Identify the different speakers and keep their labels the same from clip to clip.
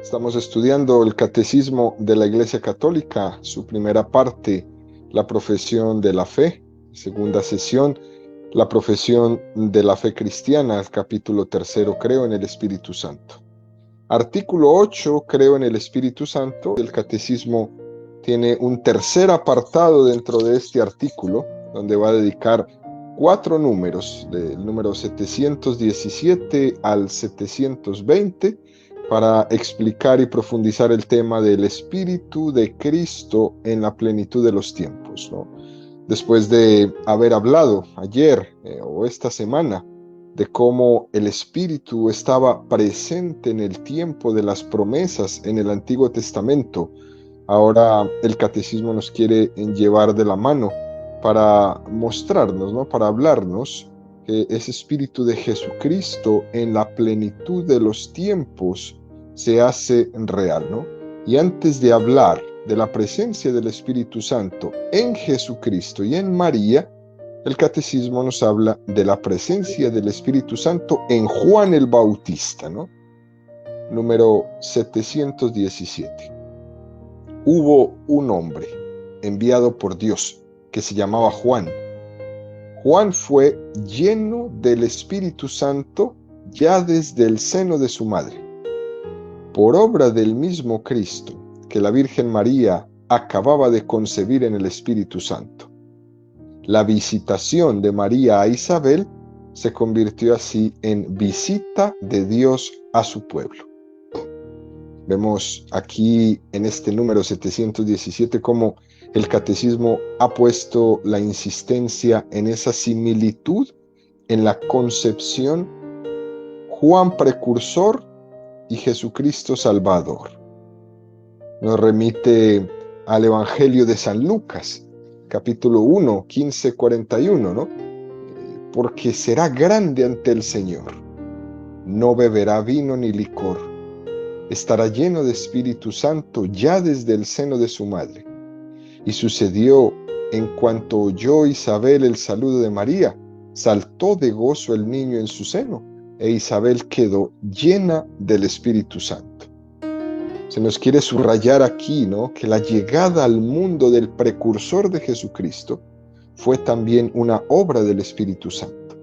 Speaker 1: Estamos estudiando el Catecismo de la Iglesia Católica, su primera parte, la profesión de la fe, segunda sesión, la profesión de la fe cristiana, capítulo 3, creo en el Espíritu Santo. Artículo 8, creo en el Espíritu Santo. El Catecismo tiene un tercer apartado dentro de este artículo, donde va a dedicar 4 números, del número 717 al 720, para explicar y profundizar el tema del Espíritu de Cristo en la plenitud de los tiempos, ¿no? Después de haber hablado ayer o esta semana de cómo el Espíritu estaba presente en el tiempo de las promesas en el Antiguo Testamento, ahora el Catecismo nos quiere llevar de la mano para mostrarnos, ¿no? Para hablarnos que ese Espíritu de Jesucristo en la plenitud de los tiempos se hace real, ¿no? Y antes de hablar de la presencia del Espíritu Santo en Jesucristo y en María, el Catecismo nos habla de la presencia del Espíritu Santo en Juan el Bautista, ¿no? Número 717. Hubo un hombre enviado por Dios que se llamaba Juan. Juan fue lleno del Espíritu Santo ya desde el seno de su madre. Por obra del mismo Cristo, que la Virgen María acababa de concebir en el Espíritu Santo. La visitación de María a Isabel se convirtió así en visita de Dios a su pueblo. Vemos aquí en este número 717 cómo el Catecismo ha puesto la insistencia en esa similitud en la concepción, Juan precursor y Jesucristo Salvador. Nos remite al Evangelio de San Lucas, capítulo 1, 15, 41, ¿no? Porque será grande ante el Señor, no beberá vino ni licor, estará lleno de Espíritu Santo ya desde el seno de su madre. Y sucedió, en cuanto oyó Isabel el saludo de María, saltó de gozo el niño en su seno, e Isabel quedó llena del Espíritu Santo. Se nos quiere subrayar aquí, ¿no?, que la llegada al mundo del precursor de Jesucristo fue también una obra del Espíritu Santo.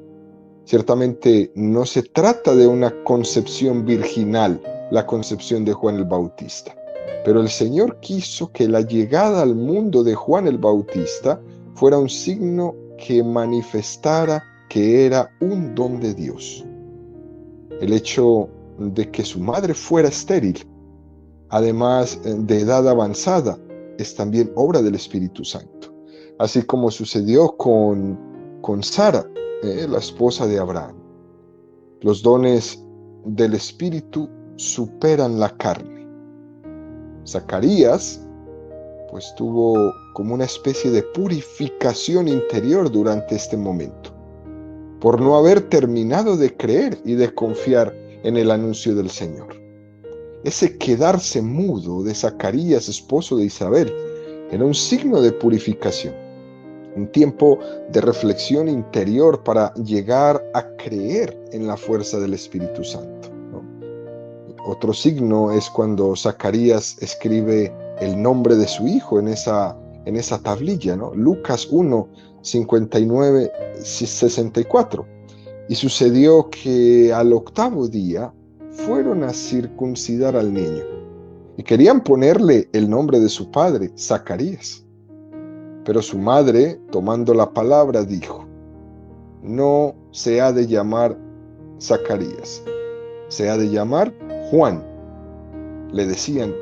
Speaker 1: Ciertamente no se trata de una concepción virginal, la concepción de Juan el Bautista, pero el Señor quiso que la llegada al mundo de Juan el Bautista fuera un signo que manifestara que era un don de Dios. El hecho de que su madre fuera estéril, además de edad avanzada, es también obra del Espíritu Santo. Así como sucedió con Sara, la esposa de Abraham. Los dones del Espíritu superan la carne. Zacarías, pues tuvo como una especie de purificación interior durante este momento, por no haber terminado de creer y de confiar en el anuncio del Señor. Ese quedarse mudo de Zacarías, esposo de Isabel, era un signo de purificación, un tiempo de reflexión interior para llegar a creer en la fuerza del Espíritu Santo, ¿no? Otro signo es cuando Zacarías escribe el nombre de su hijo en esa tablilla, ¿no? Lucas 1, 59, 64. Y sucedió que al 8º día fueron a circuncidar al niño y querían ponerle el nombre de su padre, Zacarías. Pero su madre, tomando la palabra, dijo: no se ha de llamar Zacarías, se ha de llamar Juan. Le decían: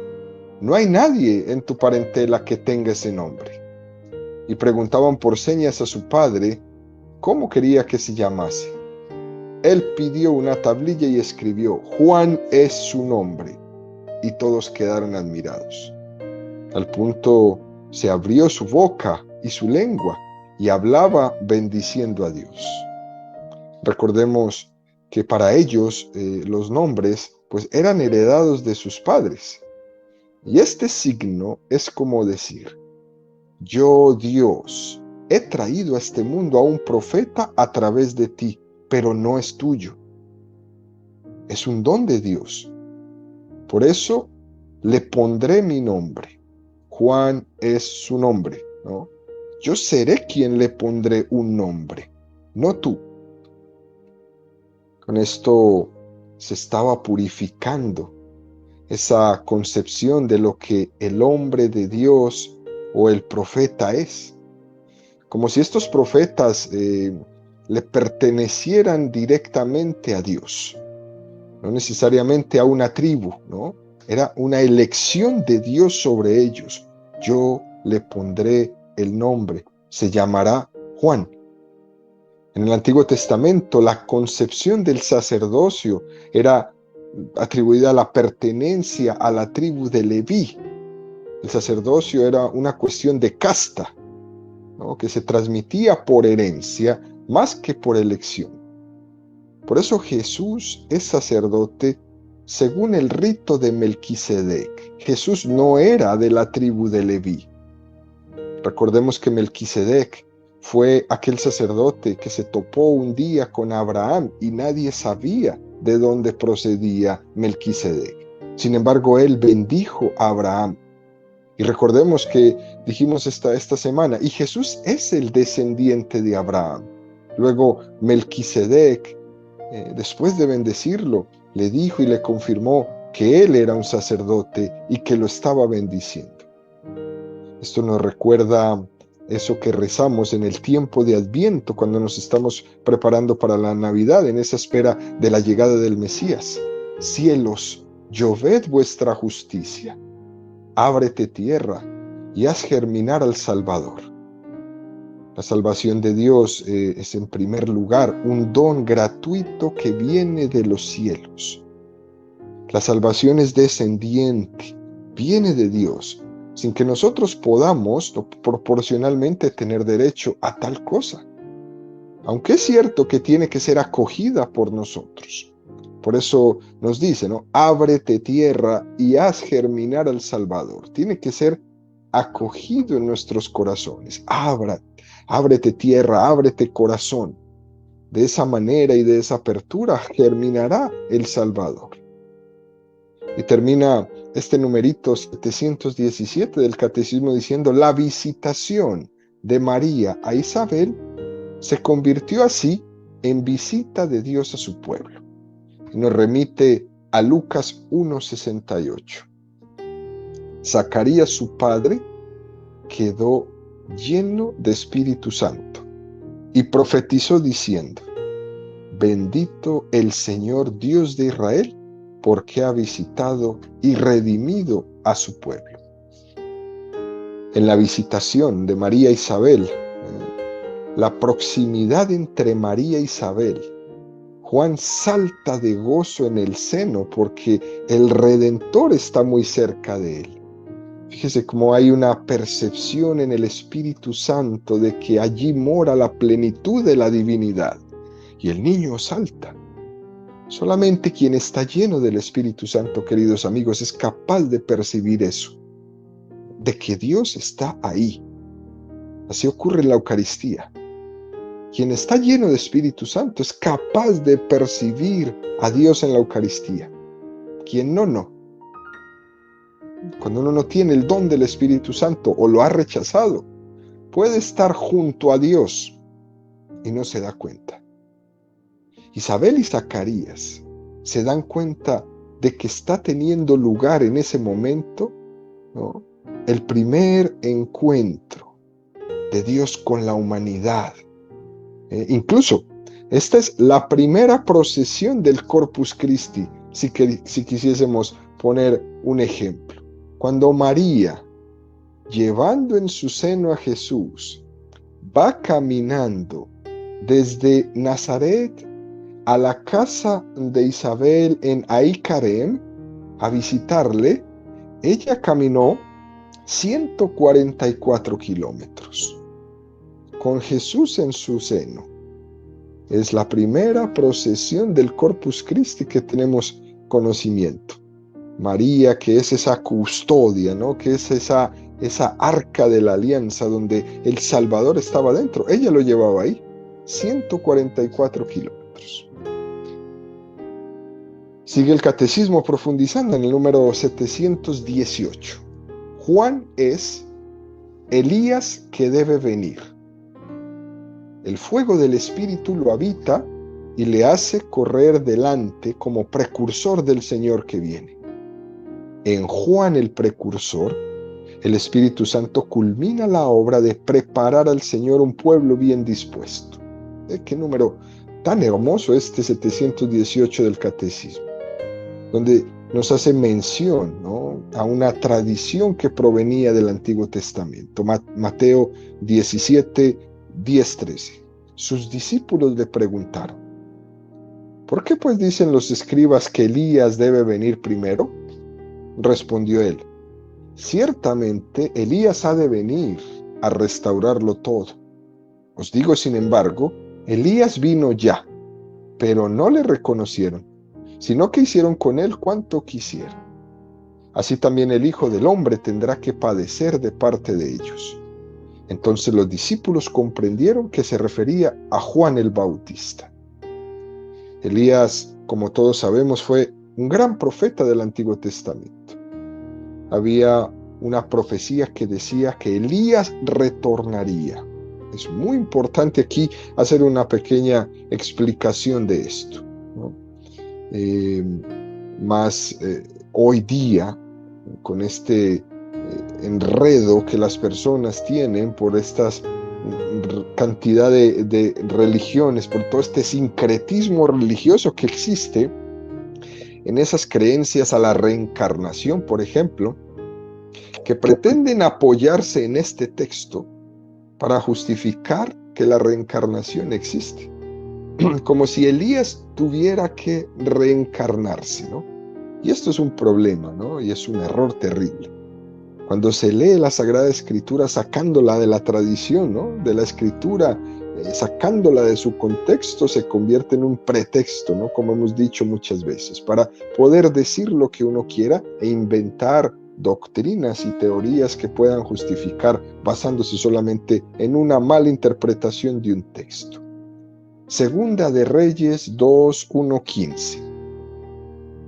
Speaker 1: no hay nadie en tu parentela que tenga ese nombre. Y preguntaban por señas a su padre cómo quería que se llamase. Él pidió una tablilla y escribió: Juan es su nombre. Y todos quedaron admirados. Al punto se abrió su boca y su lengua y hablaba bendiciendo a Dios. Recordemos que para ellos los nombres pues eran heredados de sus padres. Y este signo es como decir: yo Dios he traído a este mundo a un profeta a través de ti, pero no es tuyo. Es un don de Dios. Por eso le pondré mi nombre. Juan es su nombre, ¿no? Yo seré quien le pondré un nombre, no tú. Con esto se estaba purificando esa concepción de lo que el hombre de Dios o el profeta es. Como si estos profetas le pertenecieran directamente a Dios, no necesariamente a una tribu, ¿no? Era una elección de Dios sobre ellos. Yo le pondré el nombre, se llamará Juan. En el Antiguo Testamento, la concepción del sacerdocio era atribuida a la pertenencia a la tribu de Leví. El sacerdocio era una cuestión de casta, ¿no? Que se transmitía por herencia más que por elección. Por eso Jesús es sacerdote según el rito de Melquisedec. Jesús no era de la tribu de Leví. Recordemos que Melquisedec fue aquel sacerdote que se topó un día con Abraham y nadie sabía de dónde procedía Melquisedec. Sin embargo, él bendijo a Abraham. Y recordemos que dijimos esta semana, y Jesús es el descendiente de Abraham. Luego Melquisedec, después de bendecirlo, le dijo y le confirmó que él era un sacerdote y que lo estaba bendiciendo. Esto nos recuerda eso que rezamos en el tiempo de Adviento, cuando nos estamos preparando para la Navidad, en esa espera de la llegada del Mesías. Cielos, lloved vuestra justicia. Ábrete tierra y haz germinar al Salvador. La salvación de Dios es en primer lugar un don gratuito que viene de los cielos. La salvación es descendiente, viene de Dios, sin que nosotros podamos proporcionalmente tener derecho a tal cosa. Aunque es cierto que tiene que ser acogida por nosotros. Por eso nos dice, ¿no? Ábrete tierra y haz germinar al Salvador. Tiene que ser acogido en nuestros corazones. Ábrete tierra, ábrete corazón. De esa manera y de esa apertura germinará el Salvador. Y termina este numerito 717 del Catecismo diciendo: la visitación de María a Isabel se convirtió así en visita de Dios a su pueblo. Y nos remite a Lucas 1:68. Zacarías, su padre, quedó lleno de Espíritu Santo y profetizó diciendo: bendito el Señor Dios de Israel, porque ha visitado y redimido a su pueblo. En la visitación de María e Isabel, la proximidad entre María e Isabel, Juan salta de gozo en el seno porque el Redentor está muy cerca de él. Fíjese cómo hay una percepción en el Espíritu Santo de que allí mora la plenitud de la divinidad. Y el niño salta. Solamente quien está lleno del Espíritu Santo, queridos amigos, es capaz de percibir eso, de que Dios está ahí. Así ocurre en la Eucaristía. Quien está lleno de Espíritu Santo es capaz de percibir a Dios en la Eucaristía. Quien no. Cuando uno no tiene el don del Espíritu Santo o lo ha rechazado, puede estar junto a Dios y no se da cuenta. Isabel y Zacarías se dan cuenta de que está teniendo lugar en ese momento, ¿no?, el primer encuentro de Dios con la humanidad. Incluso, esta es la primera procesión del Corpus Christi, si quisiésemos poner un ejemplo. Cuando María, llevando en su seno a Jesús, va caminando desde Nazaret a la casa de Isabel en Aicarem a visitarle, ella caminó 144 kilómetros con Jesús en su seno. Es la primera procesión del Corpus Christi que tenemos conocimiento. María, que es esa custodia, ¿no?, que es esa esa arca de la alianza donde el Salvador estaba dentro. Ella lo llevaba ahí, 144 kilómetros. Sigue el catecismo profundizando en el número 718. Juan es Elías que debe venir. El fuego del Espíritu lo habita y le hace correr delante como precursor del Señor que viene. En Juan el precursor, el Espíritu Santo culmina la obra de preparar al Señor un pueblo bien dispuesto. Qué número tan hermoso este 718 del Catecismo, donde nos hace mención, ¿no?, a una tradición que provenía del Antiguo Testamento. Mateo 17, 10, 13. Sus discípulos le preguntaron: ¿por qué pues dicen los escribas que Elías debe venir primero? Respondió él: ciertamente Elías ha de venir a restaurarlo todo. Os digo, sin embargo, Elías vino ya, pero no le reconocieron, sino que hicieron con él cuanto quisieron. Así también el Hijo del Hombre tendrá que padecer de parte de ellos. Entonces los discípulos comprendieron que se refería a Juan el Bautista. Elías, como todos sabemos, fue un gran profeta del Antiguo Testamento. Había una profecía que decía que Elías retornaría. Es muy importante aquí hacer una pequeña explicación de esto, ¿no? Hoy día, con este enredo que las personas tienen por estas cantidad de religiones, por todo este sincretismo religioso que existe en esas creencias a la reencarnación, por ejemplo, que pretenden apoyarse en este texto para justificar que la reencarnación existe, como si Elías tuviera que reencarnarse, ¿no? Y esto es un problema, ¿no? Y es un error terrible. Cuando se lee la Sagrada Escritura sacándola de la tradición, ¿no?, de la Escritura, sacándola de su contexto, se convierte en un pretexto, ¿no?, como hemos dicho muchas veces, para poder decir lo que uno quiera e inventar doctrinas y teorías que puedan justificar basándose solamente en una mala interpretación de un texto. Segunda de Reyes 2:1-15.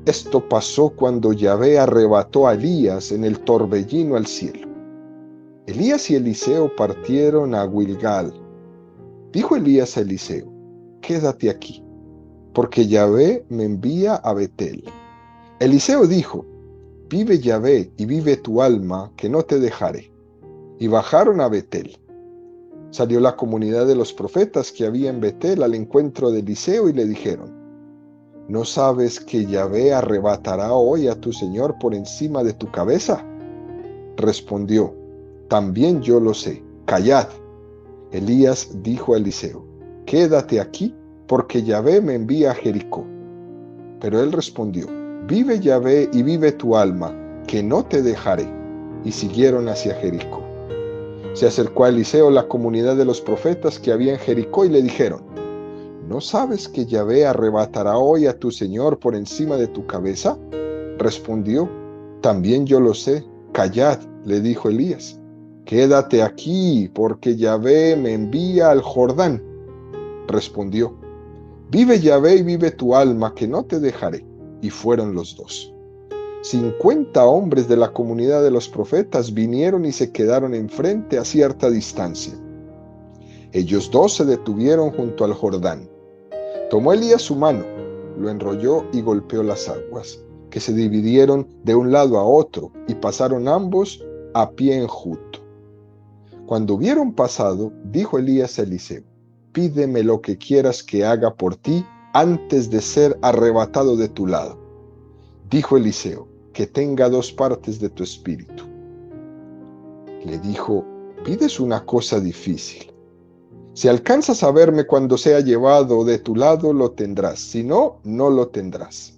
Speaker 1: Esto pasó cuando Yahvé arrebató a Elías en el torbellino al cielo. Elías y Eliseo partieron a Gilgal. Dijo Elías a Eliseo: quédate aquí, porque Yahvé me envía a Betel. Eliseo dijo: vive Yahvé y vive tu alma, que no te dejaré. Y bajaron a Betel. Salió la comunidad de los profetas que había en Betel al encuentro de Eliseo y le dijeron: ¿no sabes que Yahvé arrebatará hoy a tu Señor por encima de tu cabeza? Respondió: también yo lo sé, callad. Elías dijo a Eliseo: quédate aquí, porque Yahvé me envía a Jericó. Pero él respondió: vive Yahvé y vive tu alma, que no te dejaré. Y siguieron hacia Jericó. Se acercó a Eliseo la comunidad de los profetas que había en Jericó y le dijeron: ¿no sabes que Yahvé arrebatará hoy a tu Señor por encima de tu cabeza? Respondió: también yo lo sé, callad. Le dijo Elías: quédate aquí, porque Yahvé me envía al Jordán. Respondió: vive Yahvé y vive tu alma, que no te dejaré. Y fueron los dos. 50 hombres de la comunidad de los profetas vinieron y se quedaron enfrente a cierta distancia. Ellos dos se detuvieron junto al Jordán. Tomó Elías su mano, lo enrolló y golpeó las aguas, que se dividieron de un lado a otro, y pasaron ambos a pie enjuto. Cuando hubieron pasado, dijo Elías a Eliseo: pídeme lo que quieras que haga por ti antes de ser arrebatado de tu lado. Dijo Eliseo: que tenga 2 partes de tu espíritu. Le dijo: pides una cosa difícil. Si alcanzas a verme cuando sea llevado de tu lado, lo tendrás. Si no, no lo tendrás.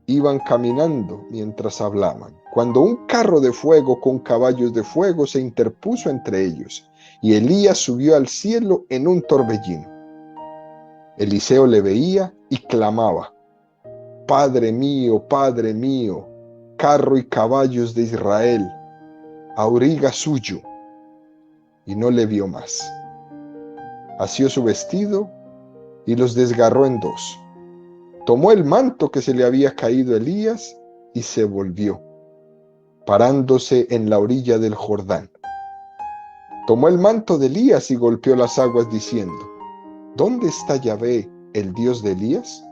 Speaker 1: Iban caminando mientras hablaban, cuando un carro de fuego con caballos de fuego se interpuso entre ellos, y Elías subió al cielo en un torbellino. Eliseo le veía y clamaba: Padre mío, carro y caballos de Israel. auriga suyo, y no le vio más. Asió su vestido y los desgarró en dos. Tomó el manto que se le había caído a Elías y se volvió, parándose en la orilla del Jordán. Tomó el manto de Elías y golpeó las aguas diciendo: ¿Dónde está Yahvé, el Dios de Elías?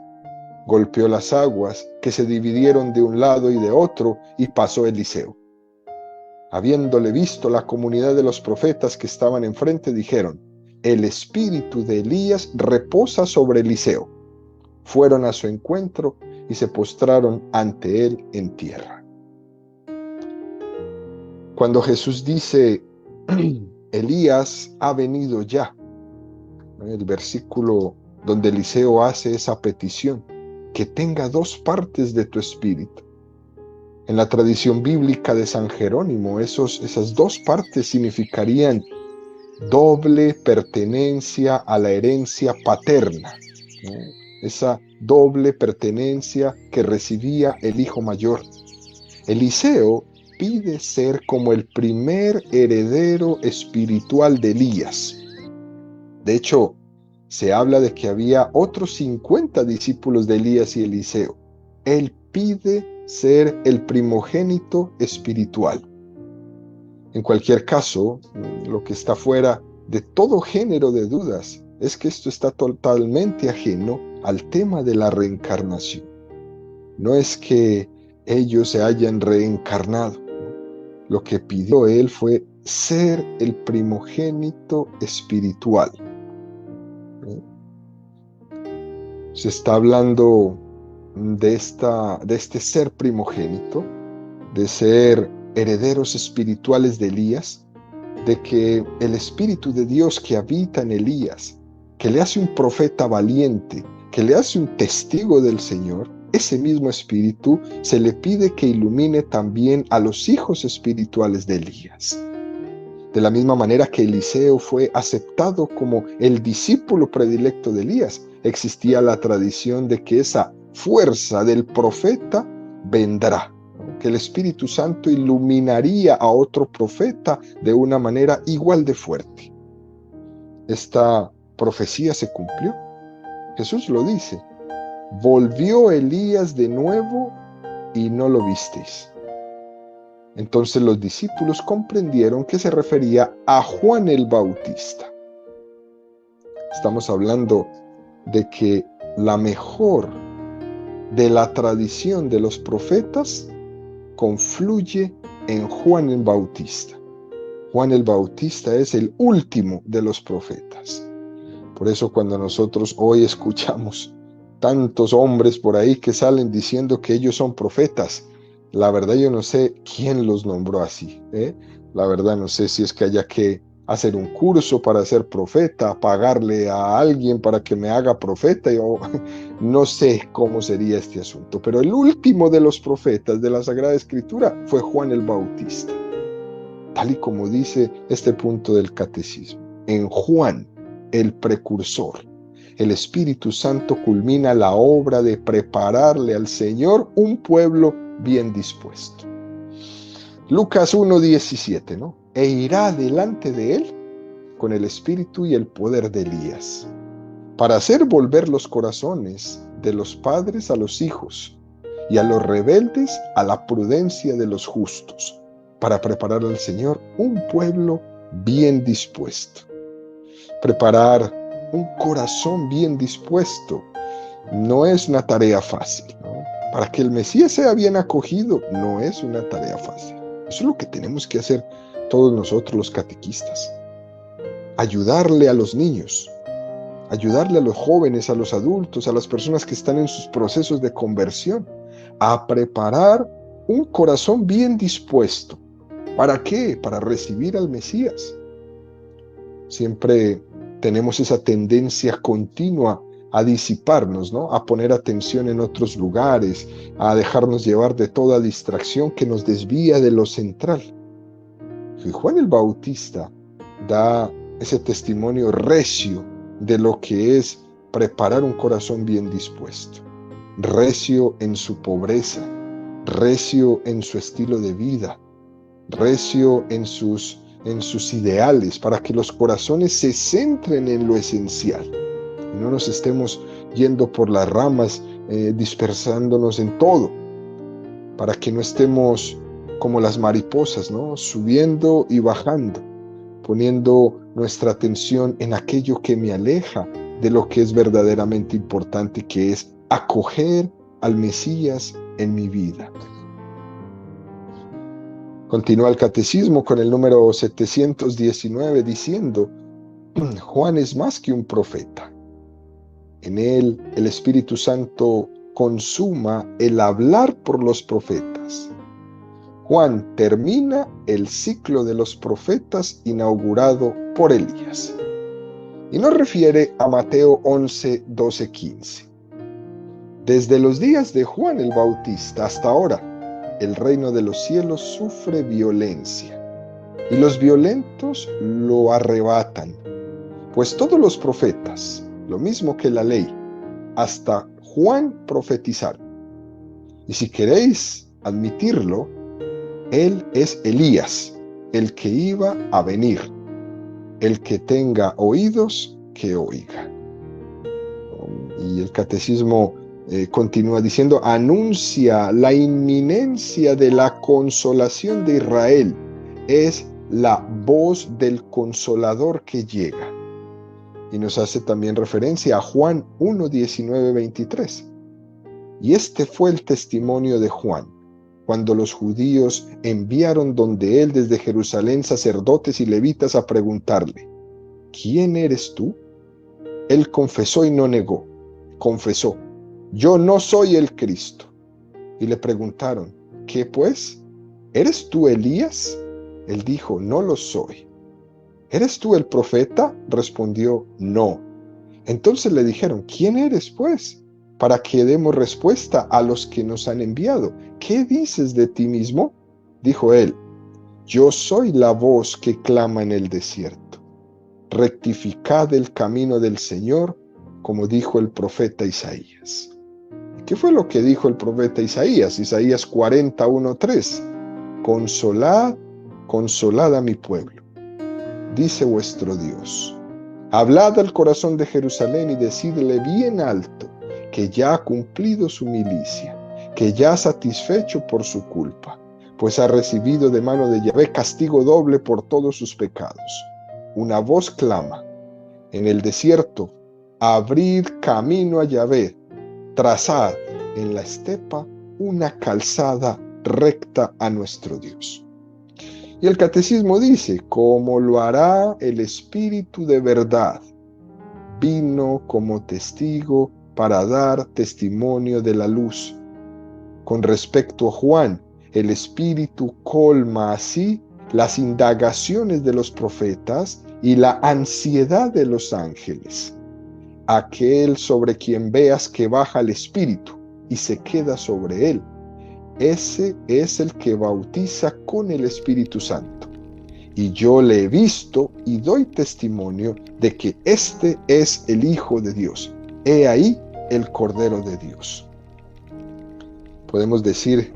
Speaker 1: Golpeó las aguas, que se dividieron de un lado y de otro, y pasó Eliseo. Habiéndole visto la comunidad de los profetas que estaban enfrente, dijeron: el espíritu de Elías reposa sobre Eliseo. Fueron a su encuentro y se postraron ante él en tierra. Cuando Jesús dice: Elías ha venido ya, el versículo donde Eliseo hace esa petición, que tenga dos partes de tu espíritu. En la tradición bíblica de San Jerónimo, esas dos partes significarían doble pertenencia a la herencia paterna, ¿no? Esa doble pertenencia que recibía el hijo mayor. Eliseo pide ser como el primer heredero espiritual de Elías. De hecho, se habla de que había otros 50 discípulos de Elías y Eliseo. Él pide ser el primogénito espiritual. En cualquier caso, lo que está fuera de todo género de dudas es que esto está totalmente ajeno al tema de la reencarnación. No es que ellos se hayan reencarnado, ¿no? Lo que pidió él fue ser el primogénito espiritual. Se está hablando de este ser primogénito, de ser herederos espirituales de Elías, de que el Espíritu de Dios que habita en Elías, que le hace un profeta valiente, que le hace un testigo del Señor, ese mismo Espíritu se le pide que ilumine también a los hijos espirituales de Elías. De la misma manera que Eliseo fue aceptado como el discípulo predilecto de Elías, existía la tradición de que esa fuerza del profeta vendrá, ¿no? Que el Espíritu Santo iluminaría a otro profeta de una manera igual de fuerte. Esta profecía se cumplió. Jesús lo dice: volvió Elías de nuevo y no lo visteis. Entonces los discípulos comprendieron que se refería a Juan el Bautista. Estamos hablando de que la mejor de la tradición de los profetas confluye en Juan el Bautista. Juan el Bautista es el último de los profetas. Por eso cuando nosotros hoy escuchamos tantos hombres por ahí que salen diciendo que ellos son profetas, la verdad yo no sé quién los nombró así, ¿eh? La verdad no sé si es que haya que hacer un curso para ser profeta, pagarle a alguien para que me haga profeta, yo no sé cómo sería este asunto, pero el último de los profetas de la Sagrada Escritura fue Juan el Bautista, tal y como dice este punto del catecismo. En Juan, el precursor, el Espíritu Santo culmina la obra de prepararle al Señor un pueblo bien dispuesto. Lucas 1:17, ¿no? E irá delante de él con el espíritu y el poder de Elías, para hacer volver los corazones de los padres a los hijos y a los rebeldes a la prudencia de los justos, para preparar al Señor un pueblo bien dispuesto. Preparar un corazón bien dispuesto no es una tarea fácil, ¿no? Para que el Mesías sea bien acogido, no es una tarea fácil. Eso es lo que tenemos que hacer todos nosotros los catequistas. Ayudarle a los niños, ayudarle a los jóvenes, a los adultos, a las personas que están en sus procesos de conversión, a preparar un corazón bien dispuesto. ¿Para qué? Para recibir al Mesías. Siempre tenemos esa tendencia continua a disiparnos, ¿no? A poner atención en otros lugares, a dejarnos llevar de toda distracción que nos desvía de lo central. Y Juan el Bautista da ese testimonio recio de lo que es preparar un corazón bien dispuesto, recio en su pobreza, recio en su estilo de vida, recio en sus ideales, para que los corazones se centren en lo esencial y no nos estemos yendo por las ramas, dispersándonos en todo, para que no estemos como las mariposas, ¿no? Subiendo y bajando, poniendo nuestra atención en aquello que me aleja de lo que es verdaderamente importante, que es acoger al Mesías en mi vida. Continúa el catecismo con el número 719 diciendo: Juan es más que un profeta. En él el Espíritu Santo consuma el hablar por los profetas. Juan termina el ciclo de los profetas inaugurado por Elías. Y nos refiere a Mateo 11, 12, 15. Desde los días de Juan el Bautista hasta ahora, el reino de los cielos sufre violencia, y los violentos lo arrebatan. Pues todos los profetas, lo mismo que la ley, hasta Juan profetizaron. Y si queréis admitirlo, él es Elías, el que iba a venir. El que tenga oídos, que oiga. Y el catecismo continúa diciendo: anuncia la inminencia de la consolación de Israel. Es la voz del Consolador que llega. Y nos hace también referencia a Juan 1, 19, 23. Y este fue el testimonio de Juan, cuando los judíos enviaron donde él desde Jerusalén sacerdotes y levitas a preguntarle: ¿quién eres tú? Él confesó y no negó. Confesó: yo no soy el Cristo. Y le preguntaron: ¿qué pues? ¿Eres tú Elías? Él dijo: no lo soy. ¿Eres tú el profeta? Respondió: no. Entonces le dijeron: ¿quién eres pues? Para que demos respuesta a los que nos han enviado. ¿Qué dices de ti mismo? Dijo él: yo soy la voz que clama en el desierto. Rectificad el camino del Señor, como dijo el profeta Isaías. ¿Qué fue lo que dijo el profeta Isaías? Isaías 41:3. Consolad, consolad a mi pueblo, dice vuestro Dios. Hablad al corazón de Jerusalén y decidle bien alto que ya ha cumplido su milicia, que ya ha satisfecho por su culpa, pues ha recibido de mano de Yahvé castigo doble por todos sus pecados. Una voz clama en el desierto: abrid camino a Yahvé, trazad en la estepa una calzada recta a nuestro Dios. Y el catecismo dice: como lo hará el Espíritu de verdad, vino como testigo para dar testimonio de la luz. Con respecto a Juan, el Espíritu colma así las indagaciones de los profetas y la ansiedad de los ángeles. Aquel sobre quien veas que baja el Espíritu y se queda sobre él, ese es el que bautiza con el Espíritu Santo. Y yo le he visto y doy testimonio de que este es el Hijo de Dios. He ahí el Cordero de Dios. Podemos decir,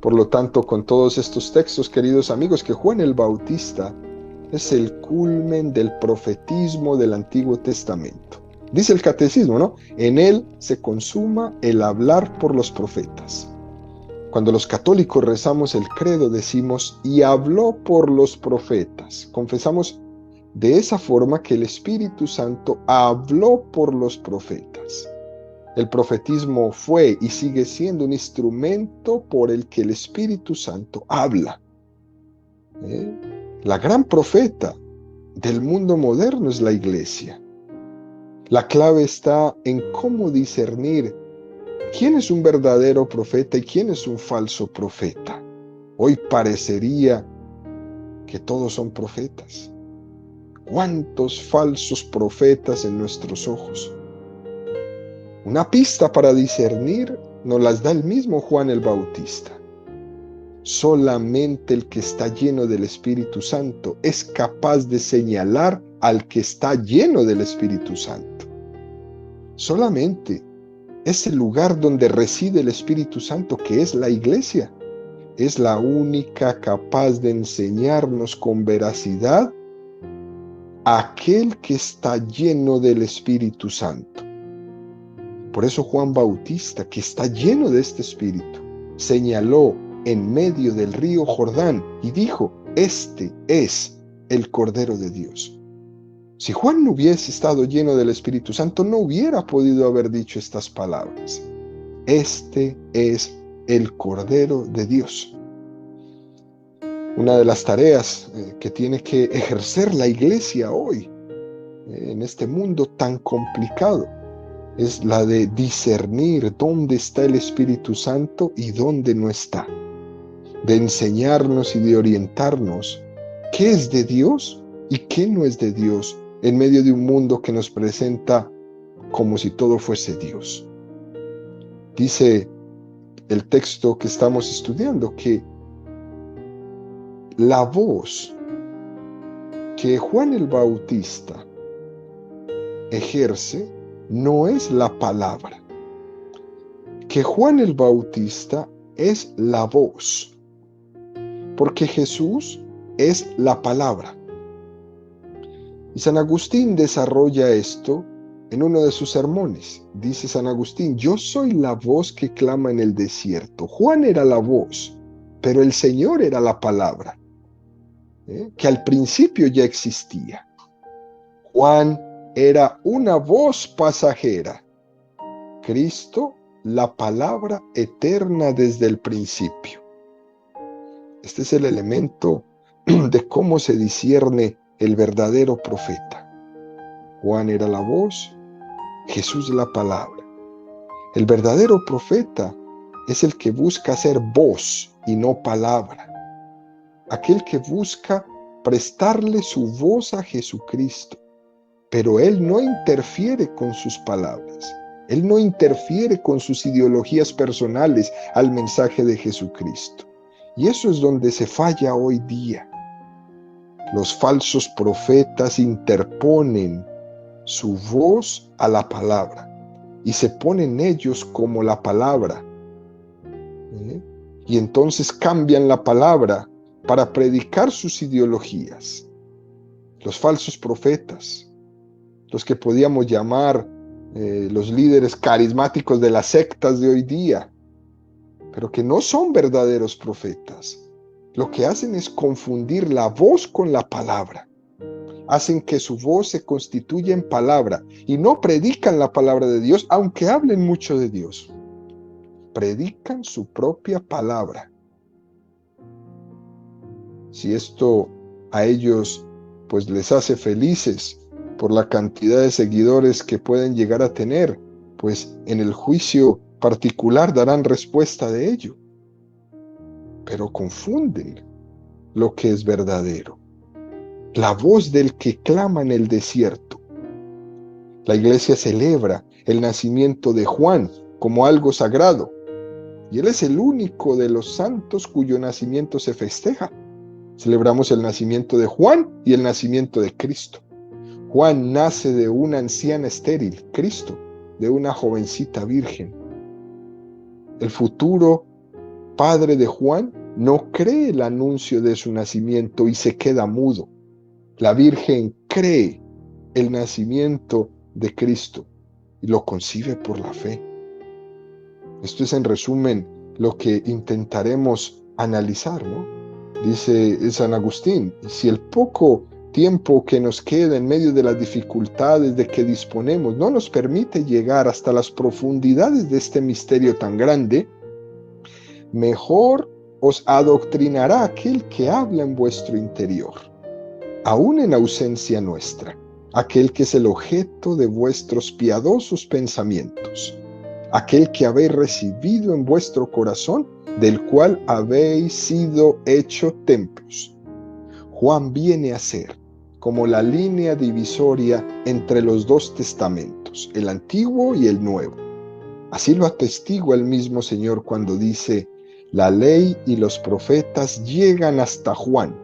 Speaker 1: por lo tanto, con todos estos textos, queridos amigos, que Juan el Bautista es el culmen del profetismo del Antiguo Testamento. Dice el catecismo, ¿no? En él se consuma el hablar por los profetas. Cuando los católicos rezamos el credo, decimos: y habló por los profetas. Confesamos de esa forma que el Espíritu Santo habló por los profetas. El profetismo fue y sigue siendo un instrumento por el que el Espíritu Santo habla. La gran profeta del mundo moderno es la Iglesia. La clave está en cómo discernir quién es un verdadero profeta y quién es un falso profeta. Hoy parecería que todos son profetas. ¿Cuántos falsos profetas en nuestros ojos? Una pista para discernir nos las da el mismo Juan el Bautista. Solamente el que está lleno del Espíritu Santo es capaz de señalar al que está lleno del Espíritu Santo. Solamente ese lugar donde reside el Espíritu Santo, que es la iglesia, es la única capaz de enseñarnos con veracidad aquel que está lleno del Espíritu Santo. Por eso Juan Bautista, que está lleno de este Espíritu, señaló en medio del río Jordán y dijo: este es el Cordero de Dios. Si Juan no hubiese estado lleno del Espíritu Santo, no hubiera podido haber dicho estas palabras. Este es el Cordero de Dios. Una de las tareas que tiene que ejercer la iglesia hoy, en este mundo tan complicado, es la de discernir dónde está el Espíritu Santo y dónde no está. De enseñarnos y de orientarnos qué es de Dios y qué no es de Dios en medio de un mundo que nos presenta como si todo fuese Dios. Dice el texto que estamos estudiando que la voz que Juan el Bautista ejerce no es la palabra, que Juan el Bautista es la voz, porque Jesús es la palabra. Y San Agustín desarrolla esto en uno de sus sermones. Dice San Agustín: yo soy la voz que clama en el desierto. Juan era la voz, pero el Señor era la palabra, que al principio ya existía. Juan era una voz pasajera. Cristo, la palabra eterna desde el principio. Este es el elemento de cómo se discierne el verdadero profeta. Juan era la voz, Jesús la palabra. El verdadero profeta es el que busca ser voz y no palabra. Aquel que busca prestarle su voz a Jesucristo. Pero él no interfiere con sus palabras. Él no interfiere con sus ideologías personales al mensaje de Jesucristo. Y eso es donde se falla hoy día. Los falsos profetas interponen su voz a la palabra y se ponen ellos como la palabra. Y entonces cambian la palabra para predicar sus ideologías. Los falsos profetas, los que podíamos llamar los líderes carismáticos de las sectas de hoy día, pero que no son verdaderos profetas. Lo que hacen es confundir la voz con la palabra. Hacen que su voz se constituya en palabra y no predican la palabra de Dios, aunque hablen mucho de Dios. Predican su propia palabra. Si esto a ellos pues les hace felices por la cantidad de seguidores que pueden llegar a tener, pues en el juicio particular darán respuesta de ello. Pero confunden lo que es verdadero. La voz del que clama en el desierto. La iglesia celebra el nacimiento de Juan como algo sagrado, y él es el único de los santos cuyo nacimiento se festeja. Celebramos el nacimiento de Juan y el nacimiento de Cristo. Juan nace de una anciana estéril, Cristo de una jovencita virgen. El futuro padre de Juan no cree el anuncio de su nacimiento y se queda mudo. La Virgen cree el nacimiento de Cristo y lo concibe por la fe. Esto es en resumen lo que intentaremos analizar, ¿no? Dice San Agustín: si el poco tiempo que nos queda en medio de las dificultades de que disponemos no nos permite llegar hasta las profundidades de este misterio tan grande, mejor os adoctrinará aquel que habla en vuestro interior, aún en ausencia nuestra, aquel que es el objeto de vuestros piadosos pensamientos, aquel que habéis recibido en vuestro corazón, del cual habéis sido hecho templos. Juan viene a ser como la línea divisoria entre los dos testamentos, el antiguo y el nuevo. Así lo atestigua el mismo Señor cuando dice: la ley y los profetas llegan hasta Juan.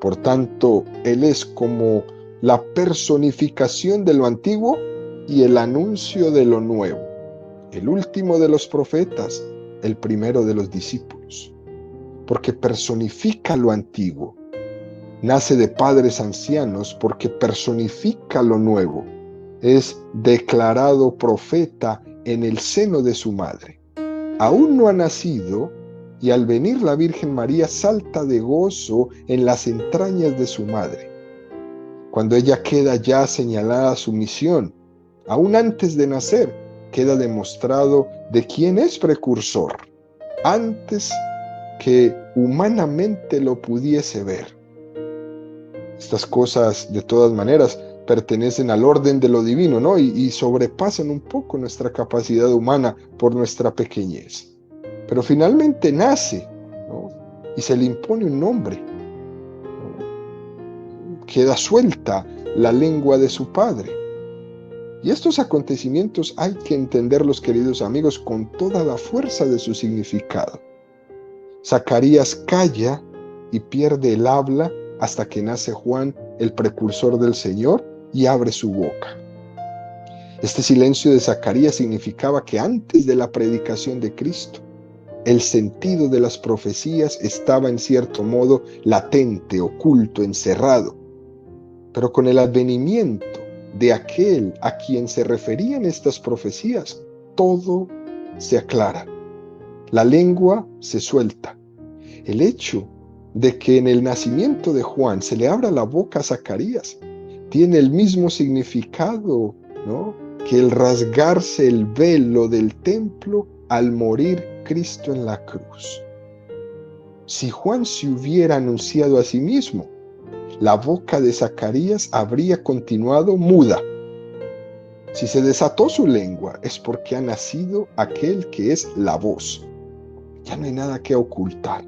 Speaker 1: Por tanto, él es como la personificación de lo antiguo y el anuncio de lo nuevo. El último de los profetas, el primero de los discípulos. porque personifica lo antiguo. Nace de padres ancianos porque personifica lo nuevo. Es declarado profeta en el seno de su madre. Aún no ha nacido, y al venir la Virgen María salta de gozo en las entrañas de su madre. Cuando ella queda ya señalada su misión, aún antes de nacer, queda demostrado de quién es precursor, antes que humanamente lo pudiese ver. Estas cosas, de todas maneras, pertenecen al orden de lo divino, ¿no? Y sobrepasan un poco nuestra capacidad humana por nuestra pequeñez. Pero finalmente nace, ¿no? Y se le impone un nombre, ¿no? Queda suelta la lengua de su padre. Y estos acontecimientos hay que entenderlos, queridos amigos, con toda la fuerza de su significado. Zacarías calla y pierde el habla hasta que nace Juan, el precursor del Señor, y abre su boca. Este silencio de Zacarías significaba que antes de la predicación de Cristo, el sentido de las profecías estaba en cierto modo latente, oculto, encerrado. Pero con el advenimiento de aquel a quien se referían estas profecías, todo se aclara. La lengua se suelta. El hecho de que en el nacimiento de Juan se le abra la boca a Zacarías tiene el mismo significado, ¿no?, que el rasgarse el velo del templo al morir Cristo en la cruz. Si Juan se hubiera anunciado a sí mismo, la boca de Zacarías habría continuado muda. Si se desató su lengua, es porque ha nacido aquel que es la voz. Ya no hay nada que ocultar.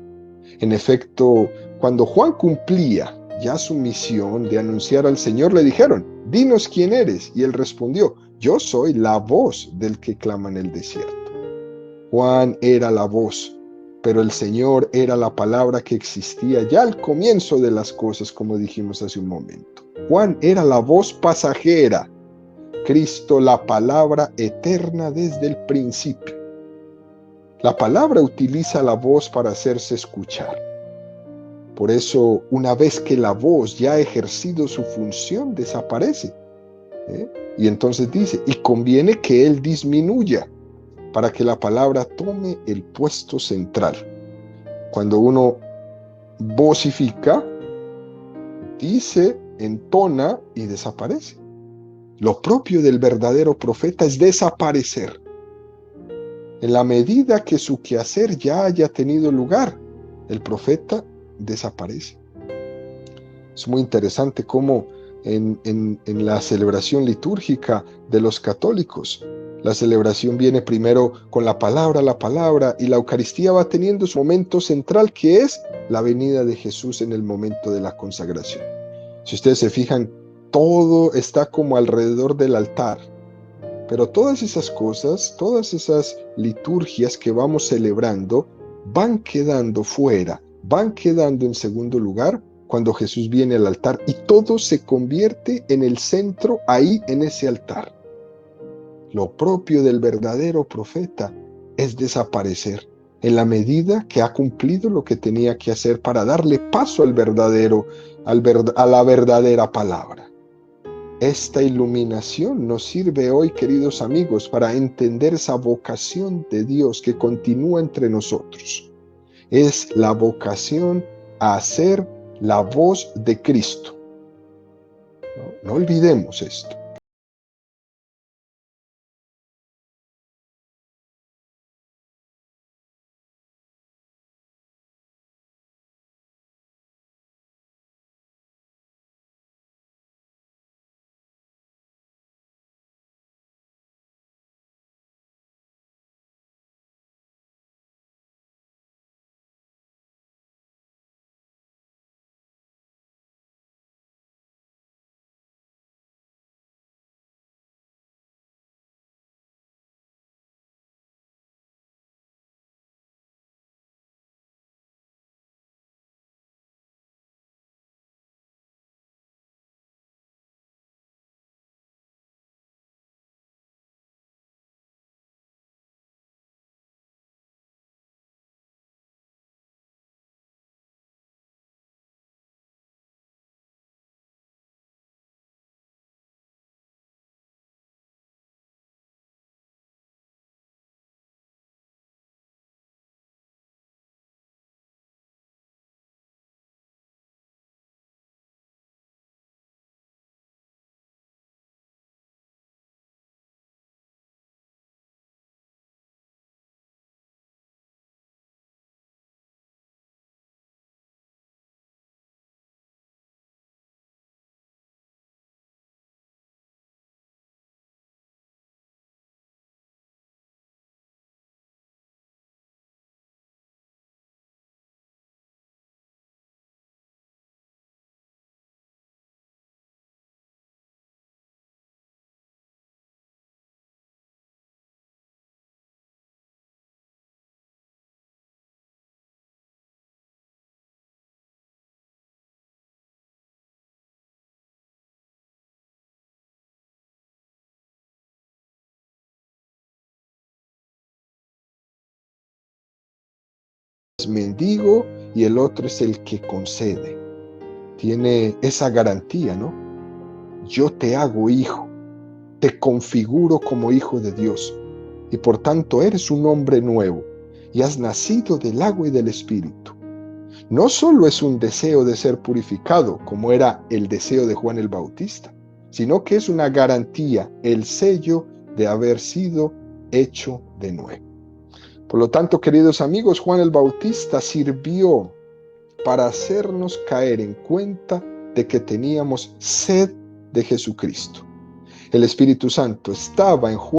Speaker 1: En efecto, cuando Juan cumplía ya su misión de anunciar al Señor, le dijeron: dinos quién eres. Y él respondió: yo soy la voz del que clama en el desierto. Juan era la voz, pero el Señor era la palabra que existía ya al comienzo de las cosas, como dijimos hace un momento. Juan era la voz pasajera, Cristo la palabra eterna desde el principio. La palabra utiliza la voz para hacerse escuchar. Por eso, una vez que la voz ya ha ejercido su función, desaparece. Y entonces dice: y conviene que Él disminuya, para que la palabra tome el puesto central. Cuando uno vocifica, dice, entona y desaparece. Lo propio del verdadero profeta es desaparecer. En la medida que su quehacer ya haya tenido lugar, el profeta desaparece. Es muy interesante cómo en la celebración litúrgica de los católicos, la celebración viene primero con la palabra, y la Eucaristía va teniendo su momento central, que es la venida de Jesús en el momento de la consagración. Si ustedes se fijan, todo está como alrededor del altar, pero todas esas cosas, todas esas liturgias que vamos celebrando, van quedando fuera, van quedando en segundo lugar cuando Jesús viene al altar, y todo se convierte en el centro ahí en ese altar. Lo propio del verdadero profeta es desaparecer en la medida que ha cumplido lo que tenía que hacer para darle paso al verdadero, a la verdadera palabra. Esta iluminación nos sirve hoy, queridos amigos, para entender esa vocación de Dios que continúa entre nosotros. Es la vocación a ser la voz de Cristo. No olvidemos esto. es mendigo y el otro es el que concede. Tiene esa garantía, ¿no? Yo te hago hijo, te configuro como hijo de Dios y por tanto eres un hombre nuevo y has nacido del agua y del Espíritu. No solo es un deseo de ser purificado, como era el deseo de Juan el Bautista, sino que es una garantía, el sello de haber sido hecho de nuevo. Por lo tanto, queridos amigos, Juan el Bautista sirvió para hacernos caer en cuenta de que teníamos sed de Jesucristo. El Espíritu Santo estaba en Juan